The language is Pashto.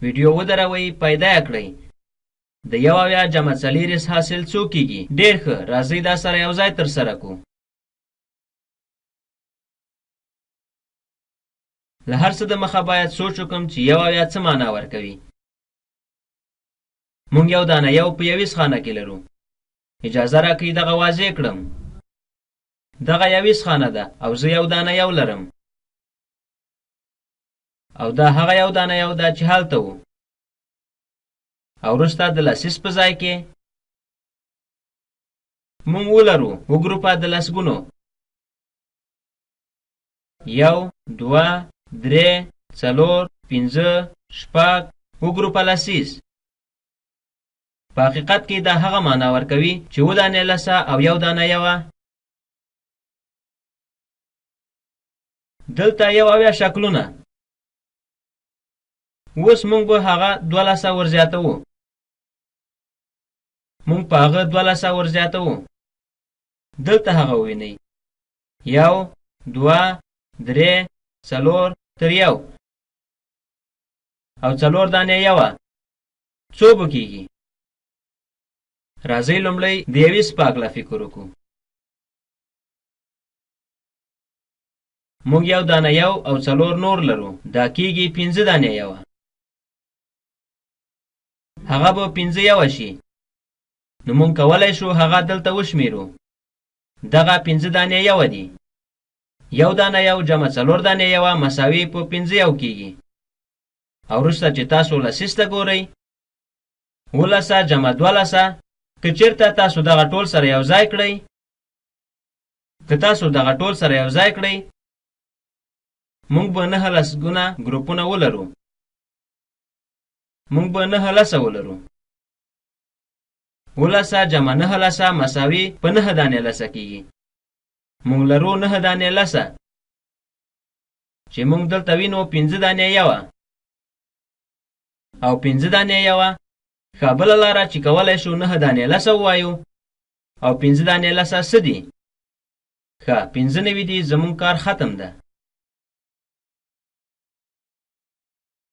ویډیو ودروئ، پیدا یې کړئ. د 1 جمع 4 حاصل څو کیږي؟ ډېر ښه، راځئ دا سره یو ځای ترسره کړو. له هر څه د مخه باید سوچ وکړم چې 1 څه معنا ورکوي. مونږ یو دانه یو په 21 خانه کې لرو. اجازه راکړئ دغه واضح کړم. دغه 21 خانه ده او زه یو دانه یو لرم، او دا هغه یو دانه یو ده چې هلته و. او وروسته د لسیس په ځای کې مونږ ولرو وګروپه د لسګونو. 1 2 3 4 5 6 وګروپه لسیس. په حقیقت کې دا هغه معنا ورکوي چې 2 دانې لسه او 1 دانه یوه. دلته 1 شکلونه. اوس مونږ به هغه 12 ورزیاتوو. مونږ په هغه 12 ورزیاتوو. دلته هغه ووینئ. 1 2 3 4 تر 1 او 4 دانې یوه. څو به کېږي؟ راځئ لومړی د 21 په هکله فکر وکړو. مونږ 1 دانه یو او 4 نور لرو، دا کېږي 5 دانې یوه. هغه به 5 یوه شي. نو مونږ کولی شو هغه دلته وشمیرو. دغه 5 دانې یوه دي. 1 دانه یو جمع 4 دانې یوه مساوي په 5 یو کېږي. او وروسته چې تاسو لسیس ته ګورئ، 12 جمع 12 که چېرته تاسو دغه ټول سره یو ځای کړئ، مونږ به 9 لسګونه ګروپونه ولرو. مونږ به 9 لسه ولرو. 12 جمع 9 لسه مساوي په 9 دانې لسه کېږي. مونږ لرو 9 دانې لسه چې مونږ دلته وینو 5 دانې یوه او 5 دانې یوه. ښه بله لاره چې کولی شو 9 دانې لسه ووایو او 5 دانې لسه څه دي؟ ښه 5 نوي دي، زمونږ کار ختم ده.